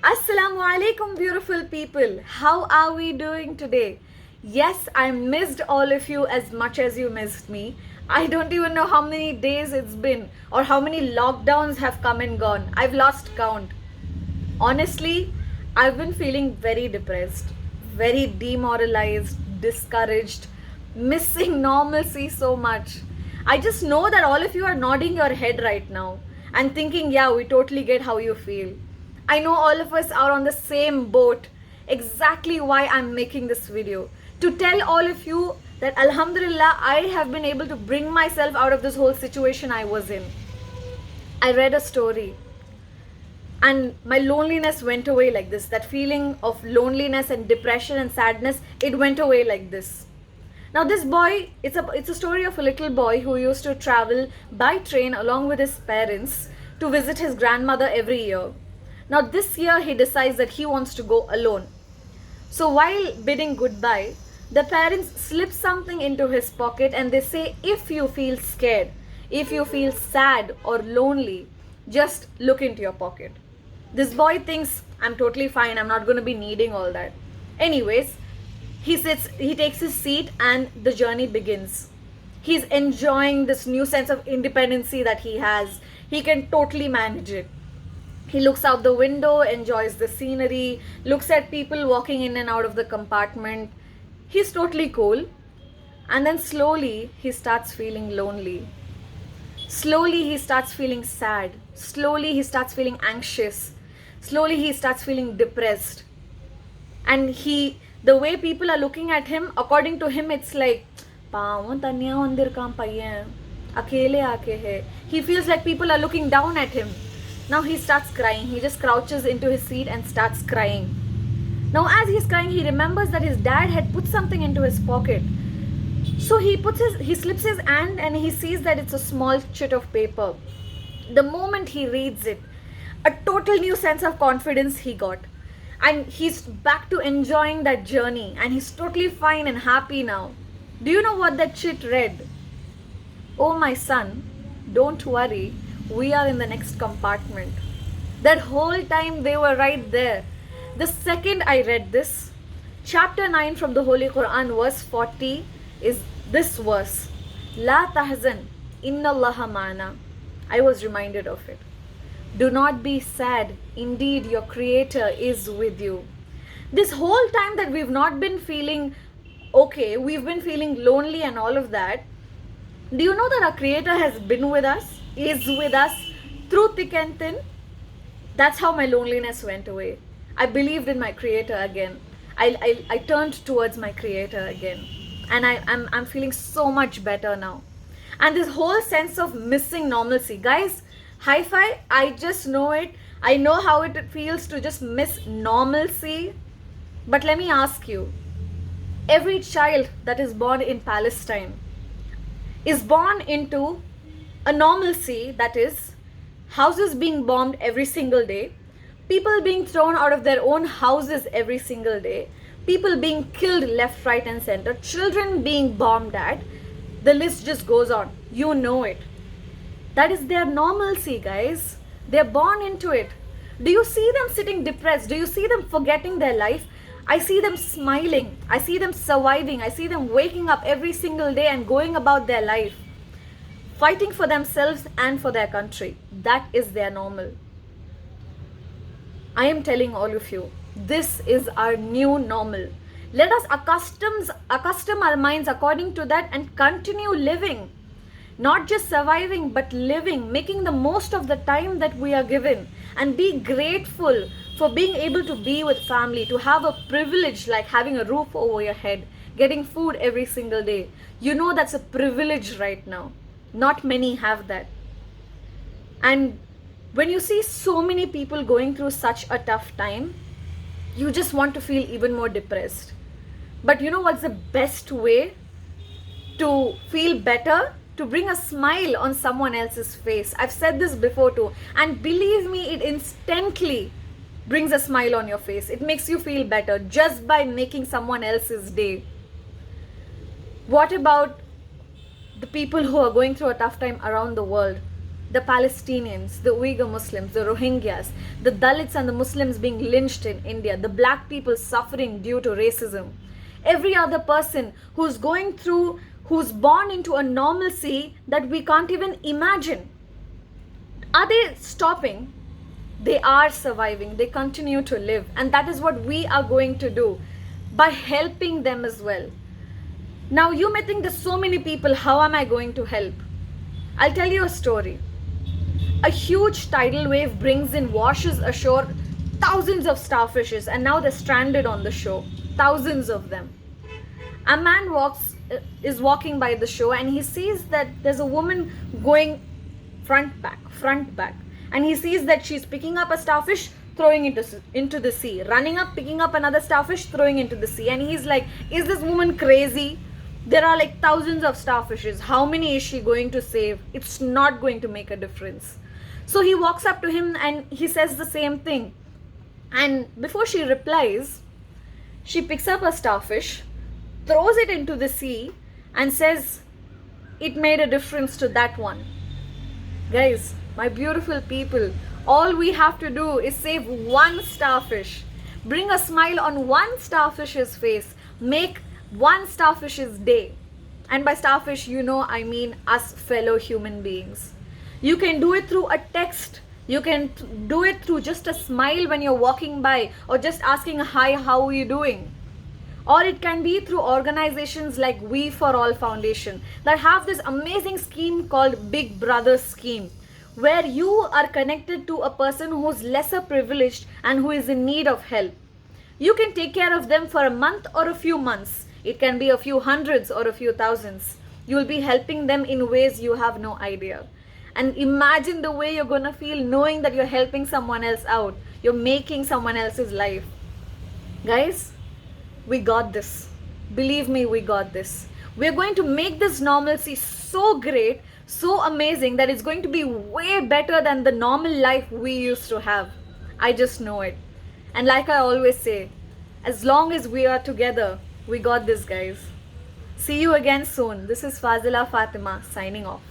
Assalamu alaikum, beautiful people. How are we doing today? Yes, I missed all of you as much as you missed me. I don't even know how many days it's been or how many lockdowns have come and gone. I've lost count. Honestly, I've been feeling very depressed, very demoralized, discouraged, missing normalcy so much. I just know that all of you are nodding your head right now and thinking, yeah, we totally get how you feel. I know all of us are on the same boat. Exactly why I'm making this video. To tell all of you that Alhamdulillah, I have been able to bring myself out of this whole situation I was in. I read a story and my loneliness went away like this. That feeling of loneliness and depression and sadness, it went away like this. Now this boy, it's a story of a little boy who used to travel by train along with his parents to visit his grandmother every year. Now this year he decides that he wants to go alone. So while bidding goodbye, the parents slip something into his pocket and they say, if you feel scared, if you feel sad or lonely, just look into your pocket. This boy thinks, I'm totally fine, I'm not going to be needing all that. Anyways, he takes his seat and the journey begins. He's enjoying this new sense of independency that he has. He can totally manage it. He looks out the window, enjoys the scenery, looks at people walking in and out of the compartment. He's totally cool. And then slowly he starts feeling lonely. Slowly he starts feeling sad. Slowly he starts feeling anxious. Slowly he starts feeling depressed. And the way people are looking at him, according to him, it's like, he feels like people are looking down at him. Now he starts crying. He just crouches into his seat and starts crying. Now as he's crying, he remembers that his dad had put something into his pocket. So he slips his hand and he sees that it's a small chit of paper. The moment he reads it, a total new sense of confidence he got. And he's back to enjoying that journey and he's totally fine and happy now. Do you know what that chit read? Oh my son, don't worry, we are in the next compartment. That whole time they were right there. The second I read this, chapter 9 from the Holy Quran, verse 40 is this verse. La tahzan, inna Allaha ma'ana. I was reminded of it. Do not be sad, indeed your Creator is with you. This whole time that we've not been feeling okay, we've been feeling lonely and all of that, do you know that our Creator has been with us, is with us through thick and thin? That's how my loneliness went away. I believed in my Creator again. I turned towards my Creator again. And I'm feeling so much better now. And this whole sense of missing normalcy, guys, hi-fi, I just know it. I know how it feels to just miss normalcy. But let me ask you, every child that is born in Palestine is born into a normalcy, that is houses being bombed every single day, people being thrown out of their own houses every single day, people being killed left, right and center, children being bombed at, the list just goes on. You know it. That is their normalcy, guys. They're born into it. Do you see them sitting depressed? Do you see them forgetting their life? I see them smiling. I see them surviving. I see them waking up every single day and going about their life, fighting for themselves and for their country. That is their normal. I am telling all of you, this is our new normal. Let us accustom our minds according to that and continue living. Not just surviving, but living, making the most of the time that we are given, and be grateful for being able to be with family, to have a privilege like having a roof over your head, getting food every single day. You know that's a privilege right now. Not many have that. And when you see so many people going through such a tough time, you just want to feel even more depressed. But you know what's the best way to feel better? To bring a smile on someone else's face. I've said this before too, and believe me, it instantly brings a smile on your face. It makes you feel better just by making someone else's day. What about the people who are going through a tough time around the world? the Palestinians, the Uyghur Muslims, the Rohingyas, the Dalits and the Muslims being lynched in India, the black people suffering due to racism, every other person who's going through, who's born into a normalcy that we can't even imagine. Are they stopping? They are surviving. They continue to live. And that is what we are going to do by helping them as well. Now, you may think there's so many people, how am I going to help? I'll tell you a story. A huge tidal wave brings in, washes ashore thousands of starfishes, and now they're stranded on the shore. Thousands of them. A man is walking by the shore, and he sees that there's a woman going front back, and he sees that she's picking up a starfish, throwing it into the sea, running up, picking up another starfish, throwing into the sea. And he's like, is this woman crazy? There are like thousands of starfishes. How many is she going to save? It's not going to make a difference. So he walks up to him and he says the same thing. And before she replies, she picks up a starfish, throws it into the sea, and says, it made a difference to that one. Guys, my beautiful people, all we have to do is save one starfish. Bring a smile on one starfish's face. Make one starfish's day. And by starfish, I mean us fellow human beings. You can do it through a text. You can do it through just a smile when you're walking by, or just asking, hi, how are you doing? Or it can be through organizations like We For All Foundation that have this amazing scheme called Big Brother Scheme, where you are connected to a person who's lesser privileged and who is in need of help. You can take care of them for a month or a few months. It can be a few hundreds or a few thousands. You will be helping them in ways you have no idea. And imagine the way you're going to feel knowing that you're helping someone else out. You're making someone else's life. Guys, we got this. Believe me, we got this. We're going to make this normalcy so great, so amazing, that it's going to be way better than the normal life we used to have. I just know it. And like I always say, as long as we are together, we got this, guys. See you again soon. This is Fazila Fatima signing off.